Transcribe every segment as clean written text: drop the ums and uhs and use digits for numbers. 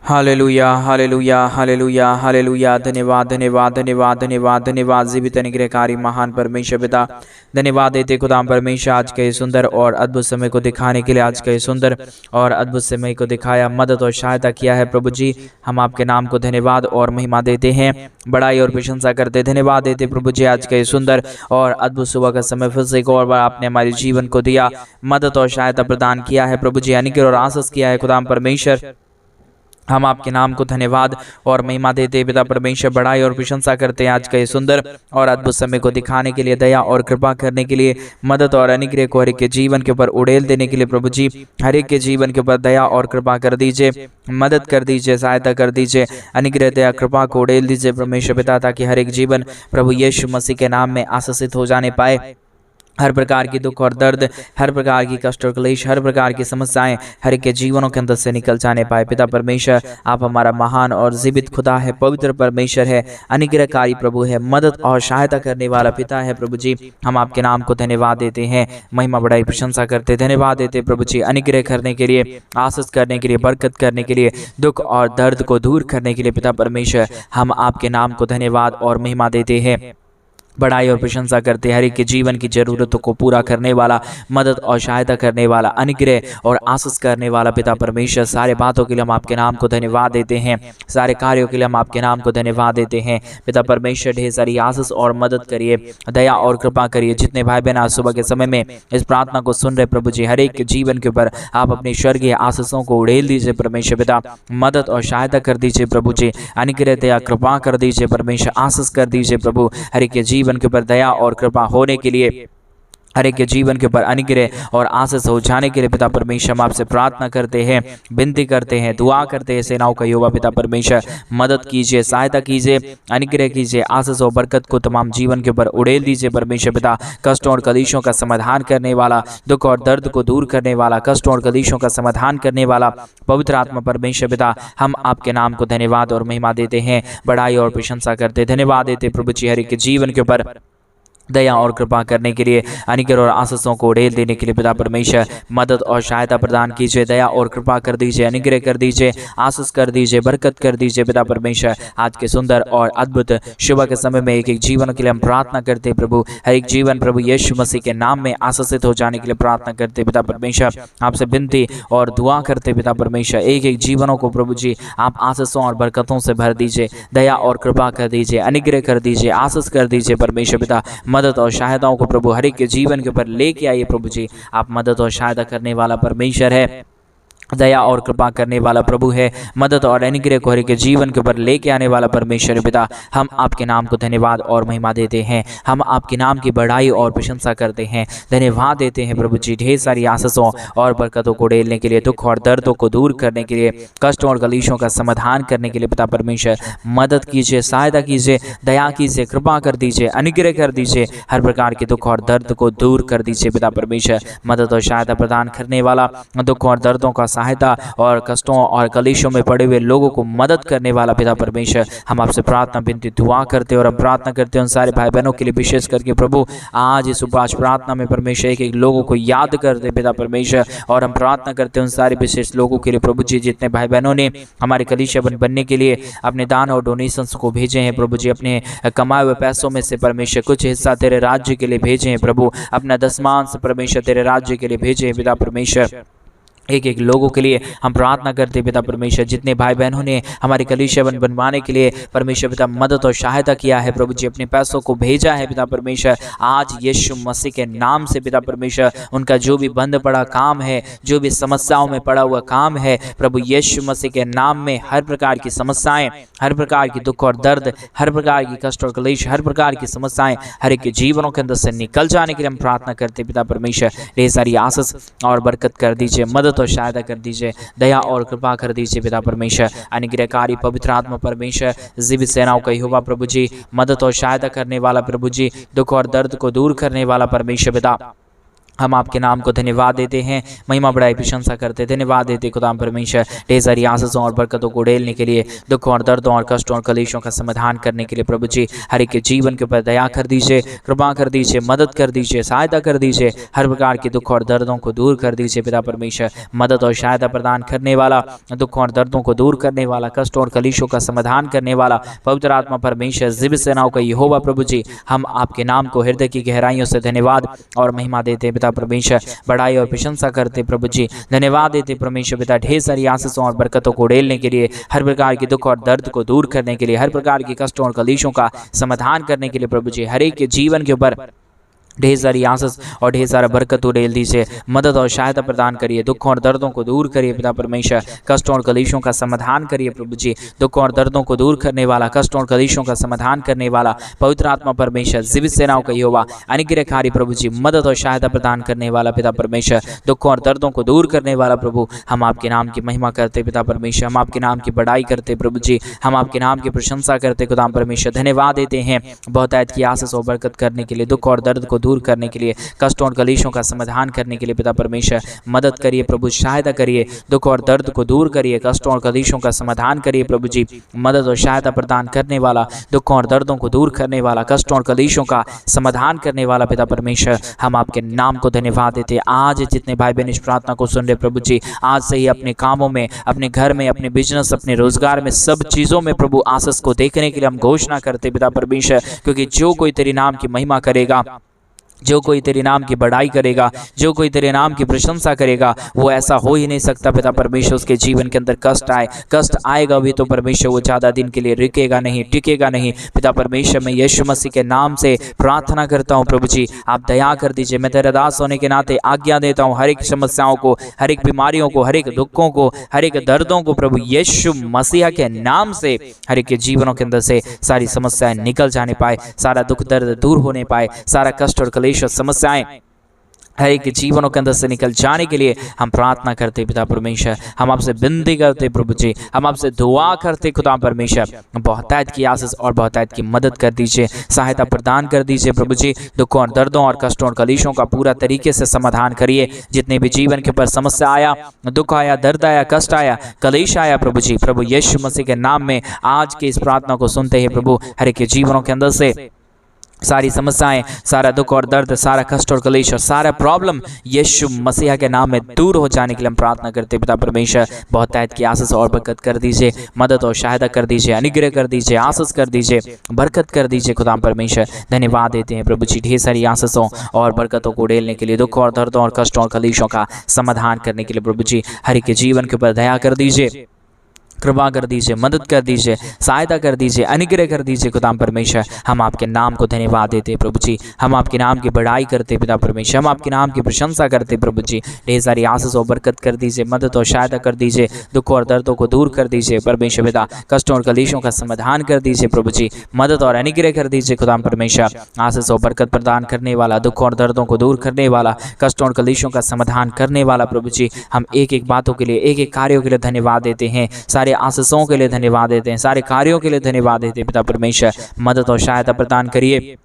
Hallelujah hallelujah hallelujah hallelujah. धन्यवाद धन्यवाद धन्यवाद धन्यवाद धन्यवाद। जीवित अनुग्रहकारी महान परमेश्वर पिता, धन्यवाद देते खुदाम परमेश्वर आज के सुंदर और अद्भुत समय को दिखाने के लिए, आज के सुंदर और अद्भुत समय को दिखाया, मदद और सहायता किया है प्रभु जी। हम आपके नाम को धन्यवाद और महिमा देते हैं, बड़ाई और प्रशंसा करते, धन्यवाद देते प्रभु जी। आज के सुंदर और अद्भुत सुबह का समय फिर से एक और बार आपने हमारे जीवन को दिया, मदद और सहायता प्रदान किया है प्रभु जी, अनुग्रह और आशीष किया है खुदाम परमेश्वर। हम आपके नाम को धन्यवाद और महिमा देते पिता परमेश्वर, बड़ाई और प्रशंसा करते हैं आज का ये सुंदर और अद्भुत समय को दिखाने के लिए, दया और कृपा करने के लिए, मदद और अनुग्रह को हर एक के जीवन के ऊपर उड़ेल देने के लिए प्रभु जी। हर एक के जीवन के ऊपर दया और कृपा कर दीजिए, मदद कर दीजिए, सहायता कर दीजिए, अनुग्रह दया कृपा को उड़ेल दीजिए परमेश्वर पिता, ताकि हर एक जीवन प्रभु यीशु मसीह के नाम में आशीषित हो जाने पाए। हर प्रकार की दुख और दर्द, हर प्रकार की कष्ट और क्लेश, हर प्रकार की समस्याएं हर एक के जीवनों के अंदर से निकल जाने पाए। पिता परमेश्वर, आप हमारा महान और जीवित खुदा है, पवित्र परमेश्वर है, अनुग्रहकारी प्रभु है, मदद और सहायता करने वाला पिता है प्रभु जी। हम आपके नाम को धन्यवाद देते हैं, महिमा बड़ाई प्रशंसा करते, धन्यवाद देते प्रभु जी, अनुग्रह करने के लिए, आशीष करने के लिए, बरकत करने के लिए, दुख और दर्द को दूर करने के लिए पिता परमेश्वर, हम आपके नाम को धन्यवाद और महिमा देते हैं, बड़ाई और प्रशंसा करते। हर एक के जीवन की जरूरतों को पूरा करने वाला, मदद और सहायता करने वाला, अनुग्रह और आशीष करने वाला पिता परमेश्वर, सारे बातों के लिए हम आपके नाम को धन्यवाद देते हैं, सारे कार्यों के लिए हम आपके नाम को धन्यवाद देते हैं पिता परमेश्वर। ढेर सारी आशीष और मदद करिए, दया और कृपा करिए। जितने भाई बहन आज सुबह के समय में इस प्रार्थना को सुन रहे प्रभु जी, हर एक के जीवन के ऊपर आप अपनी स्वर्गीय आशीषों को उड़ेल दीजिए परमेश्वर पिता, मदद और सहायता कर दीजिए प्रभु जी, अनुग्रह दया कृपा कर दीजिए परमेश्वर, आशीष कर दीजिए प्रभु। हर एक के जीवन के ऊपर दया और कृपा होने के लिए, हर एक के जीवन के ऊपर अनुग्रह और आशीष हो जाने के लिए पिता परमेश्वर, हम आपसे प्रार्थना करते हैं, विनती करते हैं, दुआ करते हैं। सेनाओं का यहोवा पिता परमेश्वर, मदद कीजिए, सहायता कीजिए, अनुग्रह कीजिए, आशीष और बरकत को तमाम जीवन के ऊपर उड़ेल दीजिए परमेश्वर पिता। कष्टों और कलेशों का समाधान करने वाला, दुख और दर्द को दूर करने वाला, कष्टों और कलेशों का समाधान करने वाला पवित्र आत्मा परमेश्वर पिता, हम आपके नाम को धन्यवाद और महिमा देते हैं, बड़ाई और प्रशंसा करते, धन्यवाद देते प्रभु जी। हर एक के जीवन के ऊपर दया और कृपा करने के लिए, अनुग्रह और आशीषों को उड़ेल देने के लिए पिता परमेश्वर, मदद और सहायता प्रदान कीजिए, दया और कृपा कर दीजिए, अनुग्रह कर दीजिए, आशीष कर दीजिए, बरकत कर दीजिए पिता परमेश्वर। आज के सुंदर और अद्भुत सुबह के समय में एक एक जीवन के लिए हम प्रार्थना करते हैं प्रभु। हर एक जीवन प्रभु यीशु मसीह के नाम में आशीषित हो जाने के लिए प्रार्थना करते पिता परमेश्वर। आपसे विनती और दुआ करते पिता परमेश्वर, एक एक जीवनों को प्रभु जी आप आशीषों और बरकतों से भर दीजिए, दया और कृपा कर दीजिए, अनुग्रह कर दीजिए, आशीष कर दीजिए परमेश्वर पिता। मदद और सहायताओं को प्रभु हर एक के जीवन के ऊपर लेके आइए प्रभु जी। आप मदद और सहायता करने वाला परमेश्वर है, दया और कृपा करने वाला प्रभु है, मदद और अनुग्रह को हर एक के जीवन के ऊपर लेके आने वाला परमेश्वर पिता। हम आपके नाम को धन्यवाद और महिमा देते हैं, हम आपके नाम की बड़ाई और प्रशंसा करते हैं, धन्यवाद देते हैं प्रभु जी। ढेर सारी आशीषों और बरकतों को उड़ेलने के लिए, दुख और दर्दों को दूर करने के लिए, कष्टों और कलेशों का समाधान करने के लिए पिता परमेश्वर, मदद कीजिए, सहायता कीजिए, दया कीजिए, कृपा कर दीजिए, अनुग्रह कर दीजिए, हर प्रकार के दुख और दर्द को दूर कर दीजिए पिता परमेश्वर। मदद और सहायता प्रदान करने वाला, दुख और दर्दों का सहायता और कष्टों और कलेशों में पड़े हुए लोगों को मदद करने वाला पिता परमेश्वर, हम आपसे प्रार्थना विनती दुआ करते और हम प्रार्थना करते हैं उन सारे भाई बहनों के लिए, विशेष करके प्रभु आज इस उपवास प्रार्थना में परमेश्वर एक एक लोगों को याद करते पिता परमेश्वर। और हम प्रार्थना करते हैं उन सारे विशेष लोगों के लिए प्रभु जी, जितने भाई बहनों ने हमारे कलीसिया बनने के लिए अपने दान और डोनेशंस को भेजे हैं प्रभु जी, अपने कमाए हुए पैसों में से परमेश्वर कुछ हिस्सा तेरे राज्य के लिए भेजे हैं प्रभु, अपना दशमांश परमेश्वर तेरे राज्य के लिए भेजे हैं पिता परमेश्वर। एक एक लोगों के लिए हम प्रार्थना करते पिता परमेश्वर, जितने भाई बहनों ने हमारे कलीसिया बनवाने के लिए परमेश्वर पिता मदद और सहायता किया है प्रभु जी, अपने पैसों को भेजा है पिता परमेश्वर, आज यीशु मसीह के नाम से पिता परमेश्वर, उनका जो भी बंद पड़ा काम है, जो भी समस्याओं में पड़ा हुआ काम है प्रभु यीशु मसीह के नाम में, हर प्रकार की समस्याएं, हर प्रकार की दुख और दर्द, हर प्रकार की कष्ट और क्लेश, हर प्रकार की समस्याएं हर एक के जीवनों के अंदर से निकल जाने के लिए हम प्रार्थना करते पिता परमेश्वर। ढेर सारी आशीष और बरकत कर दीजिए, मदद और सहायता कर दीजिए, दया और कृपा कर दीजिए पिता परमेश्वर। अनुग्रहकारी पवित्र आत्मा परमेश्वर, जीवित सेनाओं का यहोवा प्रभु जी, मदद और सहायता करने वाला प्रभु जी, दुख और दर्द को दूर करने वाला परमेश्वर पिता, हम आपके नाम को धन्यवाद देते हैं, महिमा बढ़ाई प्रशंसा करते, धन्यवाद देते खुदाम परमेश्वर ढेर सारी आशीषों और बरकतों को उड़ेलने के लिए, दुखों और दर्दों और कष्टों और कलेशों का समाधान करने के लिए प्रभु जी हर एक के जीवन के ऊपर दया कर दीजिए, कृपा कर दीजिए, मदद कर दीजिए, सहायता कर दीजिए, हर प्रकार के दुख और दर्दों को दूर कर दीजिए पिता परमेश्वर। मदद और सहायता प्रदान करने वाला, दुखों और दर्दों को दूर करने वाला, कष्टों और कलेशों का समाधान करने वाला पवित्र आत्मा परमेश्वर जीवित सेनाओं का यहोवा प्रभु जी, हम आपके नाम को हृदय की गहराइयों से धन्यवाद और महिमा देते हैं पिता परमेश्वर, बढ़ाई और प्रशंसा करते प्रभु जी, धन्यवाद देते परमेश्वर पिता ढेर सारी आशीषों और बरकतों को उड़ेलने के लिए, हर प्रकार के दुख और दर्द को दूर करने के लिए, हर प्रकार के कष्टों और कलेशों का समाधान करने के लिए प्रभु जी, हर एक के जीवन के ऊपर ढेर सारी आशीष और ढेर सारा बरकत उड़ेल दीजिए, मदद और सहायता प्रदान करिए, दुखों और दर्दों को दूर करिए पिता परमेश्वर, कष्टों और कलेशों का समाधान करिए प्रभु जी, दुखों और दर्दों को दूर करने वाला, कष्टों और कलेशों का समाधान करने वाला पवित्र आत्मा परमेश्वर, जीवित सेनाओं का यहोवा, अनुग्रहकारी प्रभु जी, मदद और सहायता प्रदान करने वाला पिता परमेश्वर, दुखों और दर्दों को दूर करने वाला प्रभु, हम आपके नाम की महिमा करते पिता परमेश्वर, हम आपके नाम की बढ़ाई करते प्रभु जी, हम आपके नाम की प्रशंसा करते खुदा परमेश्वर, धन्यवाद देते हैं बहुतायत की आशीष और बरकत करने के लिए, दुख और दर्द को दूर करने के लिए, कष्टों और कलेशों का समाधान करने के लिए पिता परमेश्वर, मदद करिए प्रभु, सहायता करिए, दुख और दर्द को दूर करिए, कष्टों और कलेशों का समाधान करिए प्रभु जी, मदद और सहायता प्रदान करने वाला, दुखों और दर्दों को दूर करने वाला, कष्टों और कलेशों का समाधान करने वाला पिता परमेश्वर, हम आपके नाम को धन्यवाद देते। आज जितने भाई बहन इस प्रार्थना को सुन रहे प्रभु जी, आज से ही अपने कामों में, अपने घर में, अपने बिजनेस, अपने रोजगार में, सब चीजों में प्रभु आशीष को देखने के लिए हम घोषणा करते पिता परमेश्वर, क्योंकि जो कोई तेरी नाम की महिमा करेगा, जो कोई तेरे नाम की बढ़ाई करेगा, जो कोई तेरे नाम की प्रशंसा करेगा, वो ऐसा हो ही नहीं सकता पिता परमेश्वर, उसके जीवन के अंदर कष्ट आए, कष्ट आएगा भी तो परमेश्वर वो ज़्यादा दिन के लिए रुकेगा नहीं, टिकेगा नहीं। पिता परमेश्वर, मैं यीशु मसीह के नाम से प्रार्थना करता हूँ प्रभु जी, आप दया कर दीजिए। मैं तेरे दास होने के नाते आज्ञा देता हूँ, हर एक समस्याओं को, हर एक बीमारियों को, हर एक दुखों को, हर एक दर्दों को प्रभु यीशु मसीह के नाम से हर एक के जीवनों के अंदर से सारी समस्याएं निकल जाने पाए, सारा दुख दर्द दूर होने पाए, सारा कष्ट और क्लेश समस्याएं हर एक जीवनों के अंदर से निकल जाने के लिए हम प्रार्थना करते पिता परमेश्वर, हम आपसे विनती करते प्रभु जी, हम आपसे दुआ करते खुदा परमेश्वर, बहुतायत की आशीष और बहुतायत की मदद कर दीजिए, सहायता प्रदान कर दीजिए प्रभु जी, दुखों और दर्दों और कष्टों और कलेशों का पूरा तरीके से समाधान करिए। जितने भी जीवन के ऊपर समस्या आया, दुख आया, दर्द आया, कष्ट आया, कलेश आया प्रभु जी, प्रभु यीशु मसीह के नाम में आज की इस प्रार्थना को सुनते ही प्रभु हर एक जीवनों के अंदर से सारी समस्याएं, सारा दुख और दर्द, सारा कष्ट और कलेश और सारा प्रॉब्लम यीशु मसीह के नाम में दूर हो जाने के लिए हम प्रार्थना करते पिता परमेश्वर, बहुतायत की आशीष और बरकत कर दीजिए, मदद और सहायता कर दीजिए, अनुग्रह कर दीजिए, आशीष कर दीजिए, बरकत कर दीजिए खुदा परमेश्वर। धन्यवाद देते हैं प्रभु जी ढेर सारी आशीषों और बरकतों को उड़ेलने के लिए, दुख और दर्दों और कष्टों और कलेशों का समाधान करने के लिए प्रभु जी हर एक के जीवन के ऊपर दया कर दीजिए, कृपा कर दीजिए, मदद कर दीजिए, सहायता कर दीजिए, अनुग्रह कर दीजिए खुदा परमेश्वर। हम आपके नाम को धन्यवाद देते प्रभु जी, हम आपके नाम की बढ़ाई करते पिता परमेश्वर, हम आपके नाम की प्रशंसा करते प्रभु जी। ढेर सारी आशीष और बरकत कर दीजिए, मदद और सहायता कर दीजिए, दुख और दर्दों को दूर कर दीजिए परमेश्वर पिता, कष्टों और कलेशों का समाधान कर दीजिए प्रभु जी, मदद और अनुग्रह कर दीजिए खुदा परमेश्वर। आशीष और बरकत प्रदान करने वाला, दुख और दर्दों को दूर करने वाला, कष्टों और कलेशों का समाधान करने वाला प्रभु जी, हम एक एक बातों के लिए, एक एक कार्यों के लिए धन्यवाद देते हैं, सारे आशीषों के लिए धन्यवाद देते हैं, सारे कार्यों के लिए धन्यवाद देते हैं पिता परमेश्वर। मदद और सहायता प्रदान करिए,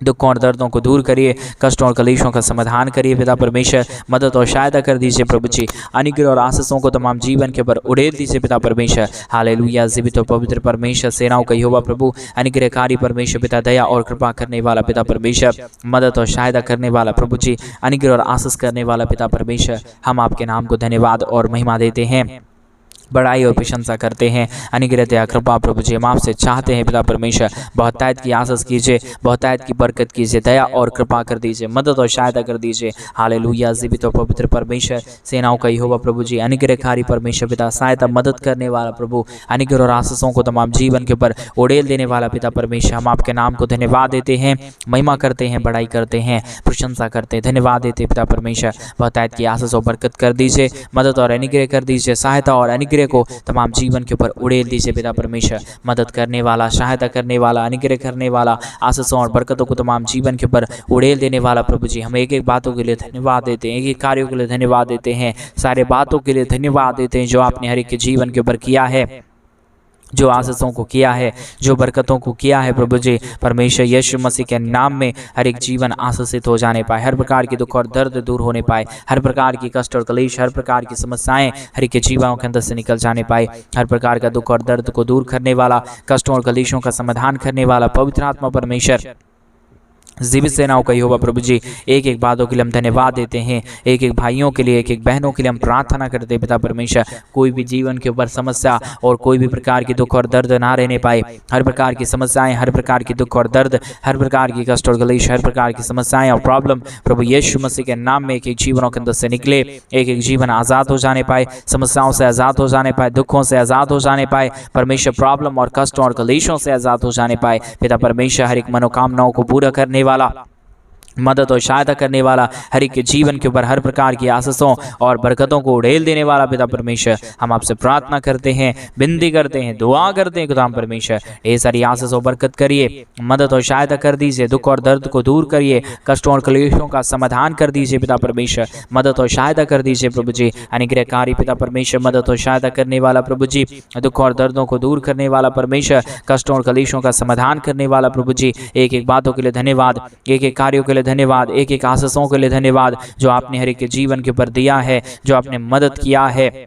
दुखों और दर्दों को दूर करिए, कष्टों और कलेशों का समाधान करिए पिता परमेश्वर, मदद और सहायता कर दीजिए प्रभु जी। अनुग्रह और आशीषों को तमाम जीवन के ऊपर उड़ेल दीजिए पिता परमेश्वर। हालेलुया। जीवित और पवित्र परमेश्वर, सेनाओं का यहोवा प्रभु, अनुग्रहकारी परमेश्वर पिता, दया और कृपा करने वाला पिता परमेश्वर, मदद और सहायता करने वाला प्रभु जी, अनुग्रह और आशीष करने वाला पिता परमेश्वर, हम आपके नाम को धन्यवाद और महिमा देते हैं, बढ़ाई और प्रशंसा करते हैं। अनुग्रह दया कृपा प्रभु जी हम आपसे चाहते हैं पिता परमेश्वर, बहुतायत की आशीष कीजिए, बहुतायत की बरकत कीजिए, दया और कृपा कर दीजिए, मदद और सहायता कर दीजिए। हालेलुया। जीवित और पवित्र परमेश्वर, सेनाओं का यहोवा प्रभु जी, अनुग्रहकारी परमेश्वर पिता, सहायता मदद करने वाला प्रभु, अनुग्रह और आशीषों को तमाम जीवन के ऊपर उड़ेल देने वाला पिता परमेश्वर, हम आपके नाम को धन्यवाद देते हैं, महिमा करते हैं, बढ़ाई करते हैं, प्रशंसा करते हैं, धन्यवाद देते हैं पिता परमेश्वर। बहुतायत की आशीष और बरकत कर दीजिए, मदद और अनुग्रह कर दीजिए, सहायता और अनुग्रह को तमाम जीवन के ऊपर उड़ेल दीजिए पिता परमेश्वर। मदद करने वाला, सहायता करने वाला, अनुग्रह करने वाला, आशीषों और बरकतों को तमाम जीवन के ऊपर उड़ेल देने वाला प्रभु जी, हम एक एक बातों के लिए धन्यवाद देते हैं, एक एक कार्यों के लिए धन्यवाद देते हैं, सारे बातों के लिए धन्यवाद देते हैं जो आपने हर एक के जीवन के ऊपर किया है, जो आशीषों को किया है, जो बरकतों को किया है प्रभु जी, परमेश्वर यीशु मसीह के नाम में हर एक जीवन आशीषित हो जाने पाए, हर प्रकार की दुख और दर्द दूर होने पाए, हर प्रकार की कष्ट और क्लेश, हर प्रकार की समस्याएं हर एक के जीवनों के अंदर से निकल जाने पाए, हर प्रकार का दुख और दर्द को दूर करने वाला, कष्टों और क्लेशों का समाधान करने वाला पवित्र आत्मा परमेश्वर जीवित सेनाओं का यहोवा प्रभु जी, एक एक बातों के लिए हम धन्यवाद देते हैं, एक एक भाइयों के लिए, एक एक बहनों के लिए हम प्रार्थना करते हैं पिता परमेश्वर, कोई भी जीवन के ऊपर समस्या और कोई भी प्रकार की दुख और दर्द ना रहने पाए, हर प्रकार की समस्याएं, हर प्रकार की दुख और दर्द, हर प्रकार की कष्ट और क्लेश, हर प्रकार की समस्याएं और प्रॉब्लम प्रभु यीशु मसीह के नाम में एक एक जीवनों के अंदर से निकले, एक एक जीवन आज़ाद हो जाने पाए, समस्याओं से आज़ाद हो जाने पाए, दुखों से आज़ाद हो जाने पाए, परमेश्वर प्रॉब्लम और कष्टों और क्लेशों से आज़ाद हो जाने पाए पिता परमेश्वर, हर एक मनोकामनाओं को पूरा करने वाला, मदद और सहायता करने वाला, हर एक के जीवन के ऊपर हर प्रकार की आशीषों और बरकतों को उड़ेल देने वाला पिता परमेश्वर, हम आपसे प्रार्थना करते हैं, विनती करते हैं, दुआ करते हैं खुदा परमेश्वर, ढेर सारी आशीष और बरकत करिए, मदद और सहायता कर दीजिए, दुख और दर्द को दूर करिए, कष्टों और क्लेशों का समाधान कर दीजिए पिता परमेश्वर, मदद और सहायता कर दीजिए प्रभु जी, अनुग्रहकारी पिता परमेश्वर, मदद और सहायता करने वाला प्रभु जी, दुख और दर्दों को दूर करने वाला परमेश्वर, कष्टों और क्लेशों का समाधान करने वाला प्रभु जी, एक एक बातों के लिए धन्यवाद, एक एक कार्यों के लिए धन्यवाद, एक एक आशीषों के लिए धन्यवाद जो आपने हर एक के जीवन के ऊपर दिया है, जो आपने मदद किया है,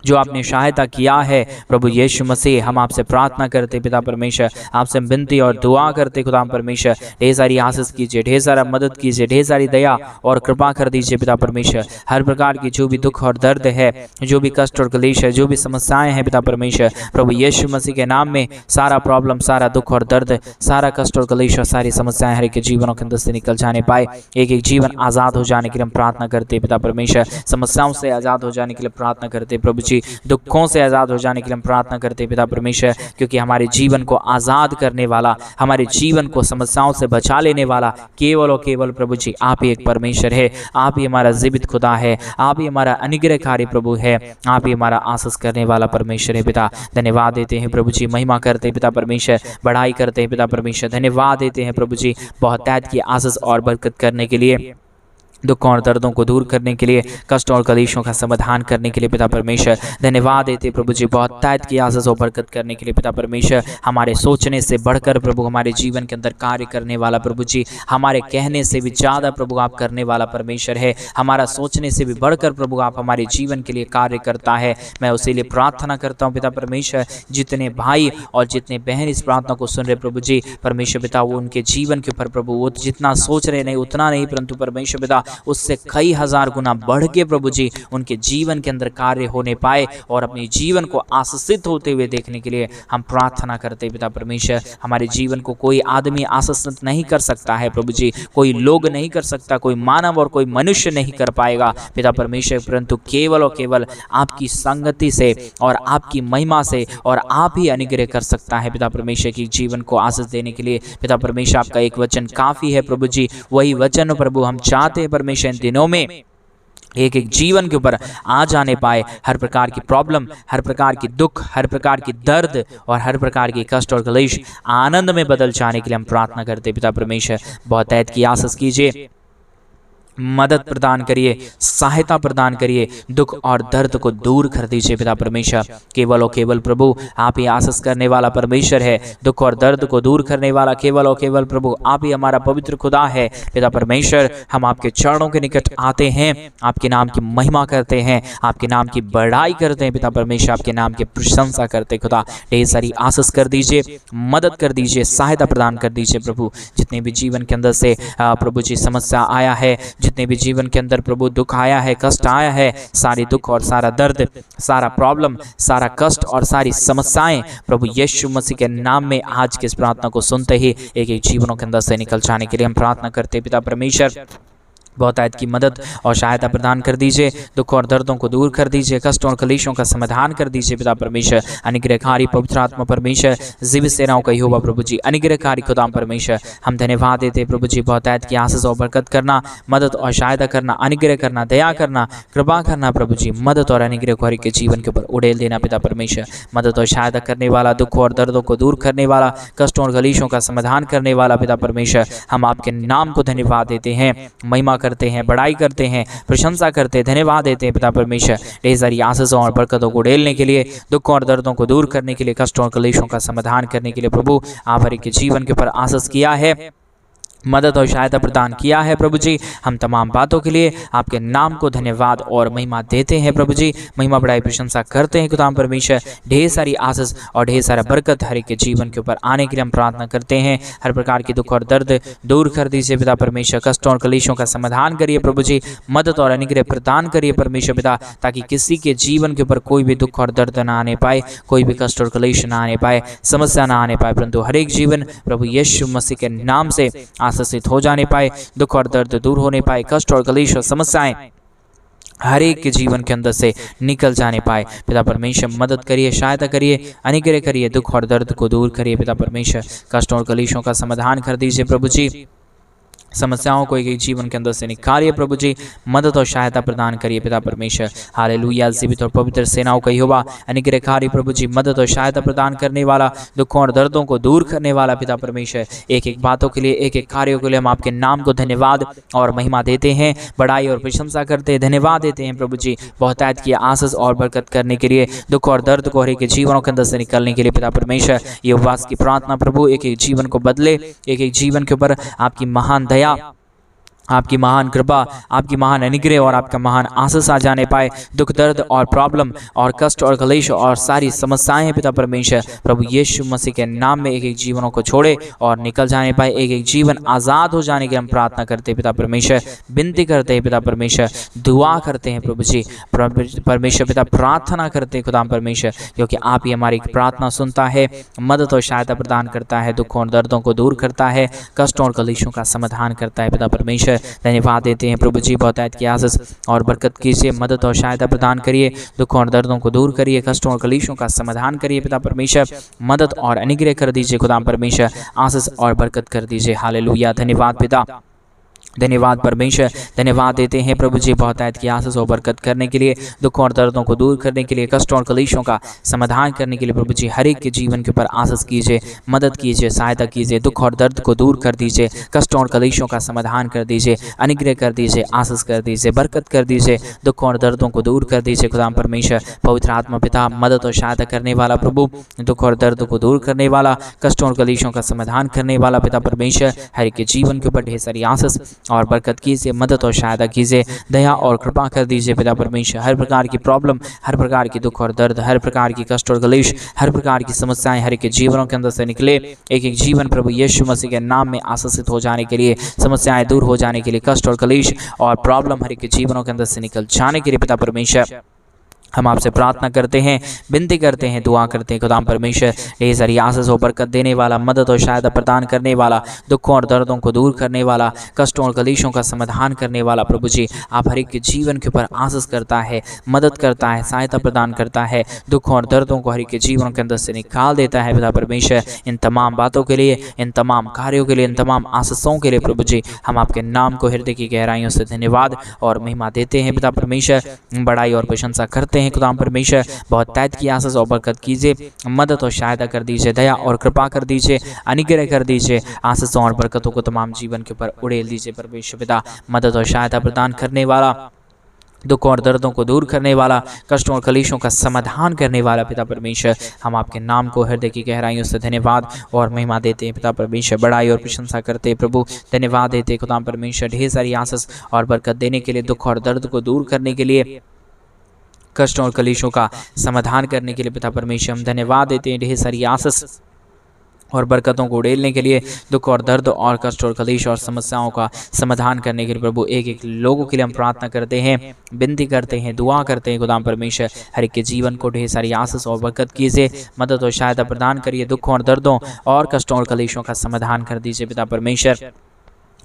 जो आपने सहायता किया है प्रभु यीशु मसीह, हम आपसे प्रार्थना करते पिता परमेश्वर, आपसे विनती और दुआ करते खुदा परमेश्वर, ढेर सारी आशीष कीजिए, ढेर सारा मदद कीजिए, ढेर सारी दया और कृपा कर दीजिए पिता परमेश्वर, हर प्रकार की जो भी दुख और दर्द है, जो भी कष्ट और क्लेश है, जो भी समस्याएं हैं पिता परमेश्वर, प्रभु यीशु मसीह के नाम में सारा प्रॉब्लम, सारा दुख और दर्द, सारा कष्ट और क्लेश और सारी समस्याएं हर एक के जीवनों के अंदर से निकल जाने पाए, एक एक जीवन आज़ाद हो जाने के लिए हम प्रार्थना करते पिता परमेश्वर, समस्याओं से आज़ाद हो जाने के लिए प्रार्थना करते प्रभु जी, दुखों से आज़ाद हो जाने के लिए हम प्रार्थना करते पिता परमेश्वर, क्योंकि हमारे जीवन को आज़ाद करने वाला, हमारे जीवन को समस्याओं से बचा लेने वाला केवल और केवल प्रभु जी आप ही एक परमेश्वर है, आप ही हमारा जीवित खुदा है, आप ही हमारा अनुग्रहकारी प्रभु है, आप ही हमारा आशीष करने वाला परमेश्वर है पिता, धन्यवाद देते हैं प्रभु जी, महिमा करते हैं पिता परमेश्वर, बढ़ाई करते हैं पिता परमेश्वर, धन्यवाद देते हैं प्रभु जी बहुतायत की आशीष और बरकत करने के लिए, दुखों और दर्दों को दूर करने के लिए, कष्टों और क्लेशों का समाधान करने के लिए पिता परमेश्वर, धन्यवाद देते प्रभु जी बहुतायत की आशीष और बरकत करने के लिए पिता परमेश्वर, हमारे सोचने से बढ़कर प्रभु हमारे जीवन के अंदर कार्य करने वाला प्रभु जी, हमारे कहने से भी ज़्यादा प्रभु आप करने वाला परमेश्वर है, हमारा सोचने से भी बढ़कर प्रभु आप हमारे जीवन के लिए कार्य करता है। मैं उसी लिए प्रार्थना करता हूँ पिता परमेश्वर, जितने भाई और जितने बहन इस प्रार्थना को सुन रहे प्रभु जी परमेश्वर पिता, वो उनके जीवन के ऊपर प्रभु वो जितना सोच रहे नहीं उतना नहीं, परंतु परमेश्वर पिता उससे कई हजार गुना बढ़ के प्रभु जी उनके जीवन के अंदर कार्य होने पाए और अपने जीवन को आशीषित होते हुए देखने के लिए हम प्रार्थना करते पिता परमेश्वर। हमारे जीवन को कोई आदमी आशीषित नहीं कर सकता है प्रभु जी, कोई लोग नहीं कर सकता, कोई मानव और कोई मनुष्य नहीं कर पाएगा पिता परमेश्वर, परंतु केवल और केवल आपकी संगति से और आपकी महिमा से और आप ही अनुग्रह कर सकता है पिता परमेश्वर की जीवन को आशीष देने के लिए। पिता परमेश्वर आपका एक वचन काफ़ी है प्रभु जी, वही वचन प्रभु हम चाहते हैं परमेश्वर इन दिनों में एक एक जीवन के ऊपर आ जाने पाए, हर प्रकार की प्रॉब्लम, हर प्रकार की दुख, हर प्रकार की दर्द और हर प्रकार की कष्ट और क्लेश आनंद में बदल जाने के लिए हम प्रार्थना करते पिता परमेश्वर। बहुतायत की आशीष कीजिए, मदद प्रदान करिए, सहायता प्रदान करिए, दुख और दर्द को दूर कर दीजिए पिता परमेश्वर। केवल और केवल प्रभु आप ही आशीष करने वाला परमेश्वर है, दुख और दर्द को दूर करने वाला केवल और केवल प्रभु आप ही हमारा पवित्र खुदा है पिता परमेश्वर। हम आपके चरणों के निकट आते हैं, आपके नाम की महिमा करते हैं, आपके नाम की बड़ाई करते हैं पिता परमेश्वर, आपके नाम की प्रशंसा करते खुदा। ढेर सारी आशीष कर दीजिए, मदद कर दीजिए, सहायता प्रदान कर दीजिए प्रभु। जितने भी जीवन के अंदर से प्रभु जी समस्या आया है, जितने भी जीवन के अंदर प्रभु दुख आया है, कष्ट आया है, सारी दुख और सारा दर्द, सारा प्रॉब्लम, सारा कष्ट और सारी समस्याएं प्रभु यीशु मसीह के नाम में आज की इस प्रार्थना को सुनते ही एक एक जीवनों के अंदर से निकल जाने के लिए हम प्रार्थना करते पिता परमेश्वर। बहुतायत की मदद और सहायता प्रदान कर दीजिए, दुख और दर्दों को दूर कर दीजिए, कष्टों और क्लेशों का समाधान कर दीजिए पिता परमेश्वर। अनुग्रहकारी पवित्र आत्मा परमेश्वर, जीवित सेनाओं का यहोवा प्रभु जी, अनुग्रहकारी खुदाम परमेश्वर, हम धन्यवाद देते प्रभु जी बहुतायत की आशीष और बरकत करना, मदद और सहायता करना, अनुग्रह करना, दया करना, कृपा करना प्रभु जी, मदद और अनुग्रह को हर एक के जीवन के ऊपर उड़ेल देना पिता परमेश्वर। मदद और सहायता करने वाला, दुख और दर्दों को दूर करने वाला, कष्टों और क्लेशों का समाधान करने वाला पिता परमेश्वर, हम आपके नाम को धन्यवाद देते हैं, महिमा करते हैं, बड़ाई करते हैं, प्रशंसा करते हैं, धन्यवाद देते हैं पिता परमेश्वर ढेर सारी आशीषों और बरकतों को उड़ेलने के लिए, दुख और दर्दों को दूर करने के लिए, कष्टों और क्लेशों का समाधान करने के लिए प्रभु आप हर एक के जीवन के ऊपर आशीष किया है, मदद और सहायता प्रदान किया है प्रभु जी। हम तमाम बातों के लिए आपके नाम को धन्यवाद और महिमा देते हैं प्रभु जी, महिमा बढ़ाई प्रशंसा करते हैं खुदा परमेश्वर। ढेर सारी आशीष और ढेर सारा बरकत हर एक के जीवन के ऊपर आने के लिए हम प्रार्थना करते हैं। हर प्रकार की दुख और दर्द दूर कर दीजिए पिता परमेश्वर, कष्टों और क्लेशों का समाधान करिए प्रभु जी, मदद और अनुग्रह प्रदान करिए परमेश्वर पिता, ताकि किसी के जीवन के ऊपर कोई भी दुख और दर्द ना आने पाए, कोई भी कष्ट और क्लेश ना आने पाए, समस्या ना आने पाए, परंतु हर एक जीवन प्रभु यीशु मसीह के नाम से आशीषित हो जाने पाए, दुख और दर्द दूर होने पाए, कष्ट और क्लेश और समस्याएं हर एक के जीवन के अंदर से निकल जाने पाए। पिता परमेश्वर मदद करिए, सहायता करिए, अनुग्रह करिए, दुख और दर्द को दूर करिए पिता परमेश्वर, कष्टों और क्लेशों का समाधान कर दीजिए प्रभु जी, समस्याओं को एक जीवन के अंदर से निकालिए प्रभु जी, मदद और सहायता प्रदान करिए पिता परमेश्वर। हालेलुया, जीवित और पवित्र सेनाओं का यहोवा अनुग्रहकारी प्रभु जी, मदद और सहायता प्रदान करने वाला, दुखों और दर्दों को दूर करने वाला पिता परमेश्वर, एक एक बातों के लिए, एक एक कार्यों के लिए हम आपके नाम को धन्यवाद और महिमा देते हैं, बड़ाई और प्रशंसा करते हैं, धन्यवाद देते हैं प्रभु जी, बहुतायत की आशीष और बरकत करने के लिए, दुख और दर्द को हर एक जीवनों के अंदर से निकलने के लिए पिता परमेश्वर। ये उपवास की प्रार्थना प्रभु एक एक जीवन को बदले, एक एक जीवन के ऊपर आपकी महान दया, आपकी महान कृपा, आपकी महान अनुग्रह और आपका महान आशीष आ जाने पाए, दुख दर्द और प्रॉब्लम और कष्ट और क्लेश और सारी समस्याएं पिता परमेश्वर प्रभु यीशु मसीह के नाम में एक एक जीवनों को छोड़े और निकल जाने पाए, एक एक जीवन आज़ाद हो जाने की हम प्रार्थना करते हैं पिता परमेश्वर, विनती करते हैं पिता परमेश्वर, दुआ करते हैं प्रभु जी परमेश्वर पिता, प्रार्थना करते हैं खुदा परमेश्वर, क्योंकि आप ही हमारी प्रार्थना सुनता है, मदद और सहायता प्रदान करता है, दुखों और दर्दों को दूर करता है, कष्टों और क्लेशों का समाधान करता है पिता परमेश्वर। धन्यवाद देते हैं प्रभु जी, बहुतायत की आशीष और बरकत कीजिए, मदद और सहायता प्रदान करिए, दुखों और दर्दों को दूर करिए, कष्टों और क्लेशों का समाधान करिए पिता परमेश्वर, मदद और अनुग्रह कर दीजिए खुदा परमेश्वर, आशीष और बरकत कर दीजिए। हालेलुया, धन्यवाद पिता, धन्यवाद परमेश्वर, धन्यवाद देते हैं प्रभु जी, बहुतायत की आशीष और बरकत करने के लिए, दुखों और दर्दों को दूर करने के लिए, कष्टों और क्लेशों का समाधान करने के लिए प्रभु जी हर एक के जीवन के ऊपर आशीष कीजिए, मदद कीजिए, सहायता कीजिए, दुख और दर्द को दूर कर दीजिए, कष्टों और क्लेशों का समाधान कर दीजिए, अनुग्रह कर दीजिए, आशीष कर दीजिए, बरकत कर दीजिए, दुखों और दर्दों को दूर कर दीजिए खुदा परमेश्वर। पवित्र आत्मा पिता, मदद और सहायता करने वाला प्रभु, दुख और दर्द को दूर करने वाला, कष्टों और क्लेशों का समाधान करने वाला पिता परमेश्वर, हर एक के जीवन के ऊपर ढेर सारी आशीष और बरकत कीजिए, मदद और सहायता कीजिए, दया और कृपा कर दीजिए पिता परमेश्वर। हर प्रकार की प्रॉब्लम, हर प्रकार की दुख और दर्द, हर प्रकार की कष्ट और क्लेश, हर प्रकार की समस्याएं हर एक के जीवनों के अंदर से निकले, एक एक जीवन प्रभु यीशु मसीह के नाम में आशीषित हो जाने के लिए, समस्याएं दूर हो जाने के लिए, कष्ट और क्लेश और प्रॉब्लम हर एक के जीवनों के अंदर से निकल जाने के लिए पिता परमेश्वर हम आपसे प्रार्थना करते हैं, विनती करते हैं, दुआ करते हैं खुदा परमेश्वर। ढेर सारी आशीष और बरकत देने वाला, मदद और सहायता प्रदान करने वाला, दुखों और दर्दों को दूर करने वाला, कष्टों और क्लेशों का समाधान करने वाला प्रभु जी, आप हर एक के जीवन के ऊपर आशीष करता है, मदद करता है, सहायता प्रदान करता है, दुखों और दर्दों को हर एक के जीवन के अंदर से निकाल देता है पिता परमेश्वर। इन तमाम बातों के लिए, इन तमाम कार्यों के लिए, इन तमाम आशीषों के लिए प्रभु जी हम आपके नाम को हृदय की गहराइयों से धन्यवाद और महिमा देते हैं पिता परमेश्वर, बड़ाई और प्रशंसा करते हैं खुदा परमेश्वर। बहुतायत की आशीष और बरकत कीजिए, मदद और सहायता कर दीजिए, दया और कृपा कर दीजिए, अनुग्रह कर दीजिए, आशीषों और बरकतों को तमाम जीवन के ऊपर उड़ेल दीजिए परमेश्वर पिता, मदद और सहायता प्रदान करने वाला, दुखों और दर्दों को दूर करने वाला, कष्टों और क्लेशों का समाधान करने वाला पिता परमेश्वर। हम आपके नाम को हृदय की गहराइयों से धन्यवाद और महिमा देते हैं पिता परमेश्वर, बड़ाई और प्रशंसा करते हैं प्रभु, धन्यवाद देते हैं खुदा परमेश्वर, ढेर सारी आशीष और बरकत देने के लिए, दुख और दर्द को दूर करने के लिए, कष्टों और क्लेशों का समाधान करने के लिए पिता परमेश्वर हम धन्यवाद देते हैं। ढेर सारी आशीष और बरकतों को उड़ेलने के लिए, दुख और दर्द और कष्ट और क्लेश और समस्याओं का समाधान करने के लिए प्रभु एक एक लोगों के लिए हम प्रार्थना करते हैं, विनती करते हैं, दुआ करते हैं खुदा परमेश्वर। हर एक के जीवन को ढेर सारी आशीष और बरकत कीजिए, मदद और सहायता प्रदान करिए, दुखों और दर्दों और कष्टों और क्लेशों का समाधान कर दीजिए पिता परमेश्वर।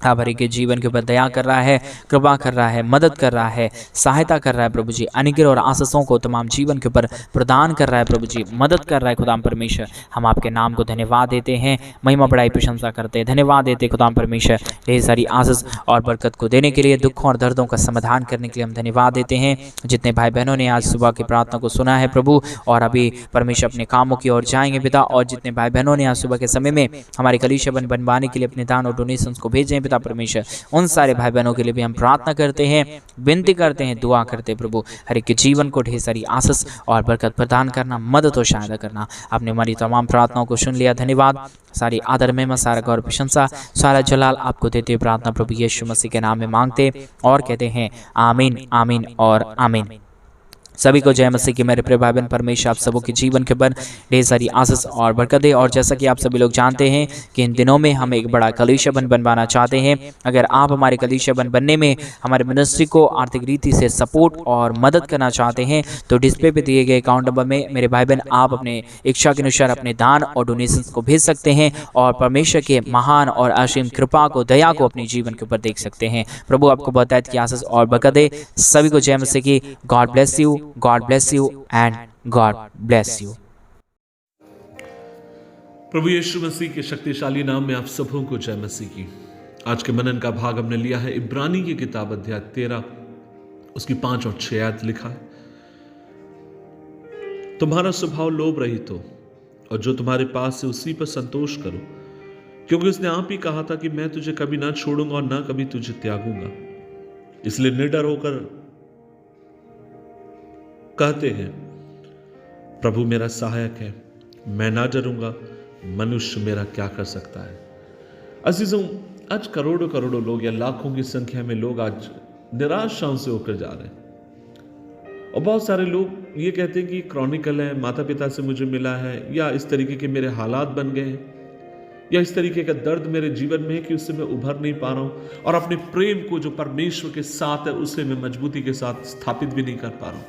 आप हर एक के जीवन के ऊपर दया कर रहा है, कृपा कर रहा है, मदद कर रहा है, सहायता कर रहा है प्रभु जी, अनुग्रह और आशीषों को तमाम जीवन के ऊपर प्रदान कर रहा है प्रभु जी, मदद कर रहा है खुदा परमेश्वर। हम आपके नाम को धन्यवाद देते हैं, महिमा बड़ाई प्रशंसा करते हैं, धन्यवाद देते हैं खुदा परमेश्वर। ढेर सारी आशीष और बरकत को देने के लिए, दुखों और दर्दों का समाधान करने के लिए हम धन्यवाद देते हैं। जितने भाई बहनों ने आज सुबह की प्रार्थना को सुना है प्रभु और अभी परमेश्वर अपने कामों की ओर जाएंगे पिता, और जितने भाई बहनों ने आज सुबह के समय में हमारे कलीसिया बनवाने के लिए अपने दान और डोनेशंस को भेजे पिता पिता परमेश्वर, उन सारे भाई बहनों के लिए भी हम प्रार्थना करते हैं, विनती करते हैं, दुआ करते हैं प्रभु, हर एक के जीवन को ढेर सारी आशीष और बरकत प्रदान करना, मदद और सहायता करना। आपने हमारी तमाम प्रार्थनाओं को सुन लिया, धन्यवाद। सारी आदर में सारा गौरव प्रशंसा सारा जलाल आपको देते हुए प्रार्थना प्रभु यीशु मसीह के नाम में मांगते और कहते हैं आमीन, आमीन और आमीन। सभी को जय मसीह की। मेरे प्रिय भाई बहन, परमेश्वर आप सबों के जीवन के ऊपर ढेर सारी आशीष और बरकत दे। और जैसा कि आप सभी लोग जानते हैं कि इन दिनों में हम एक बड़ा कलीसिया बनवाना चाहते हैं। अगर आप हमारे कलीसिया बनने में हमारे मिनिस्ट्री को आर्थिक रीति से सपोर्ट और मदद करना चाहते हैं तो डिस्प्ले पे दिए गए अकाउंट नंबर में मेरे भाई बहन आप अपने इच्छा के अनुसार अपने दान और डोनेशंस को भेज सकते हैं और परमेश्वर के महान और असीम कृपा को, दया को अपने जीवन के ऊपर देख सकते हैं। प्रभु आपको बहुतायत की आशीष और बरकत दे। सभी को जय मसीह की। God bless you, God bless you and God bless you। प्रभु यीशु मसीह के शक्तिशाली नाम में आप सबों को जय मसीह की। आज के मनन का भाग हमने लिया है इब्रानी की किताब अध्याय 13 उसकी 5 और 6 आयत लिखा है, तुम्हारा स्वभाव लोभ रहित हो और जो तुम्हारे पास है उसी पर संतोष करो, क्योंकि उसने आप ही कहा था कि मैं तुझे कभी ना छोड़ूंगा और ना कभी तुझे त्यागूंगा। इसलिए निडर होकर कहते हैं, प्रभु मेरा सहायक है, मैं ना डरूंगा, मनुष्य मेरा क्या कर सकता है। अजीजों, आज करोड़ों करोड़ों लोग या लाखों की संख्या में लोग आज निराशाओं से होकर जा रहे हैं। और बहुत सारे लोग ये कहते हैं कि क्रॉनिकल है, माता पिता से मुझे मिला है, या इस तरीके के मेरे हालात बन गए हैं, या इस तरीके का दर्द मेरे जीवन में है कि उससे मैं उभर नहीं पा रहा हूं और अपने प्रेम को जो परमेश्वर के साथ है उसे मैं मजबूती के साथ स्थापित भी नहीं कर पा रहा हूं।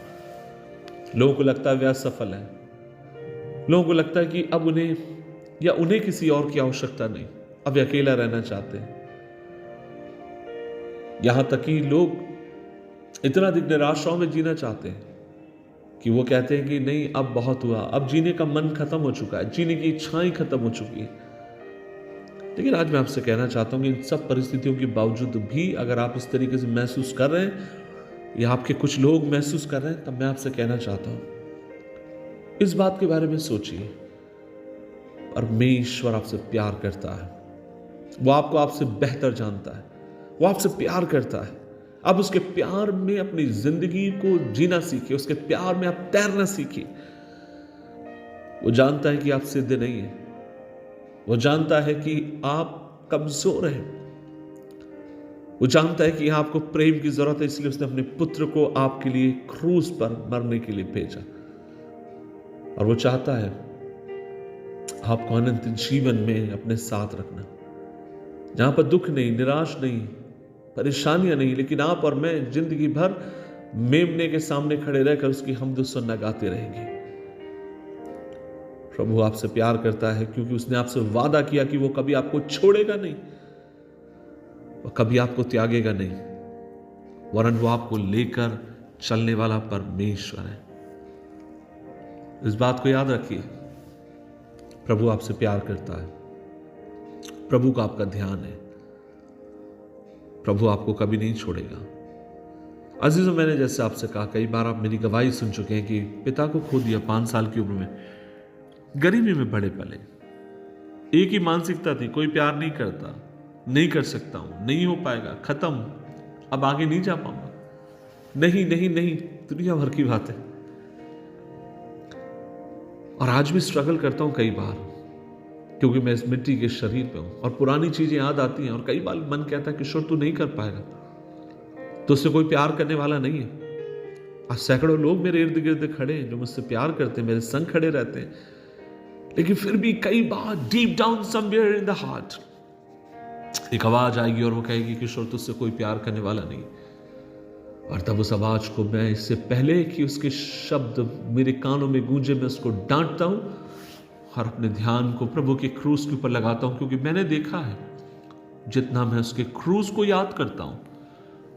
लोगों को लगता है वे असफल है, लोगों को लगता है कि अब उन्हें किसी और की आवश्यकता नहीं, अब वे अकेला रहना चाहते हैं। यहां तक कि लोग इतना अधिक निराशाओं में जीना चाहते हैं कि वो कहते हैं कि नहीं, अब बहुत हुआ, अब जीने का मन खत्म हो चुका है, जीने की इच्छाएं खत्म हो चुकी है। लेकिन आज मैं आपसे कहना चाहता हूं कि इन सब परिस्थितियों के बावजूद भी अगर आप इस तरीके से महसूस कर रहे हैं या आपके कुछ लोग महसूस कर रहे हैं, तब मैं आपसे कहना चाहता हूं इस बात के बारे में सोचिए। परमेश्वर आपसे प्यार करता है, वो आपको आपसे बेहतर जानता है, वो आपसे प्यार करता है। आप उसके प्यार में अपनी जिंदगी को जीना सीखिए, उसके प्यार में आप तैरना सीखिए। वो जानता है कि आप सिद्ध नहीं है, वो जानता है कि आप कमजोर हैं, वो जानता है कि आपको प्रेम की जरूरत है, इसलिए उसने अपने पुत्र को आपके लिए क्रूस पर मरने के लिए भेजा। और वो चाहता है आपको अनंत जीवन में अपने साथ रखना, जहां पर दुख नहीं, निराश नहीं, परेशानियां नहीं, लेकिन आप और मैं जिंदगी भर मेमने के सामने खड़े रहकर उसकी हमद सुन्ना गाते रहेंगे। प्रभु आपसे प्यार करता है क्योंकि उसने आपसे वादा किया कि वो कभी आपको छोड़ेगा नहीं, वो कभी आपको त्यागेगा नहीं, वरन वो आपको लेकर चलने वाला परमेश्वर है। इस बात को याद रखिए, प्रभु आपसे प्यार करता है, प्रभु का आपका ध्यान है, प्रभु आपको कभी नहीं छोड़ेगा। अजीजों, मैंने जैसे आपसे कहा, कई बार आप मेरी गवाही सुन चुके हैं कि पिता को खो दिया 5 साल की उम्र में, गरीबी में बड़े पले, एक ही मानसिकता थी, कोई प्यार नहीं करता, नहीं कर सकता हूं, नहीं हो पाएगा, खत्म, अब आगे नहीं जा पाऊंगा, नहीं नहीं नहीं, दुनिया भर की बात है। और आज भी स्ट्रगल करता हूं कई बार, क्योंकि मैं इस मिट्टी के शरीर पे हूं और पुरानी चीजें याद आती हैं। और कई बार मन कहता है किशोर तू नहीं कर पाएगा, तो उससे कोई प्यार करने वाला नहीं है। आज सैकड़ों लोग मेरे इर्द गिर्द खड़े हैं जो मुझसे प्यार करते हैं, मेरे संग खड़े रहते हैं, लेकिन फिर भी कई बार deep down somewhere in the heart एक आवाज आएगी और वो कहेगी किशोर तुझसे कोई प्यार करने वाला नहीं। और तब उस आवाज को मैं, इससे पहले कि उसके शब्द मेरे कानों में गूंजे, मैं उसको डांटता हूं और अपने ध्यान को प्रभु के क्रूस के ऊपर लगाता हूं, क्योंकि मैंने देखा है जितना मैं उसके क्रूस को याद करता हूं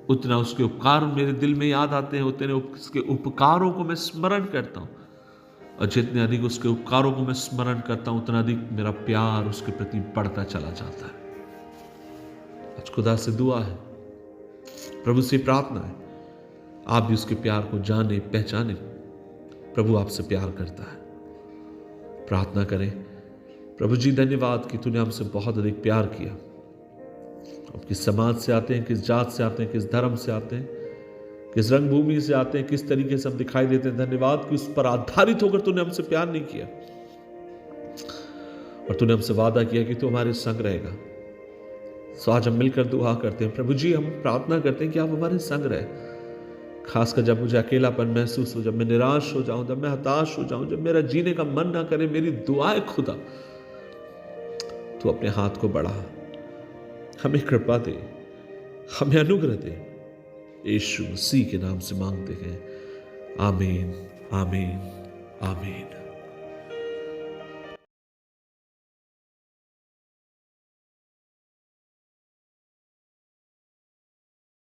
उतना उसके उपकार मेरे दिल में याद आते हैं, उतने उसके उपकारों को मैं स्मरण करता हूं। और जितने अधिक उसके उपकारों को मैं स्मरण करता हूं उतना अधिक मेरा प्यार उसके प्रति बढ़ता चला जाता है। आज खुदा से दुआ है, प्रभु से प्रार्थना है, आप भी उसके प्यार को जाने पहचाने। प्रभु आपसे प्यार करता है। प्रार्थना करें, प्रभु जी धन्यवाद कि तूने हमसे बहुत अधिक प्यार किया हम किस समाज से आते हैं, किस जात से आते हैं, किस धर्म से आते हैं, किस रंगभूमि से आते हैं, किस तरीके से हम दिखाई देते हैं, धन्यवाद कि उस पर आधारित होकर तूने हमसे प्यार नहीं किया और तूने हमसे वादा किया कि तू हमारे संग रहेगा। सो आज हम मिलकर दुआ करते हैं। प्रभु जी, हम प्रार्थना करते हैं कि आप हमारे संग रहे, खासकर जब मुझे अकेलापन महसूस हो, जब मैं निराश हो जाऊं, जब मैं हताश हो जाऊं, जब मेरा जीने का मन ना करे। मेरी दुआएं खुदा तू अपने हाथ को बढ़ा, हमें कृपा दे, हमें अनुग्रह दे। यीशु मसीह के नाम से मांगते हैं, आमीन, आमीन, आमीन।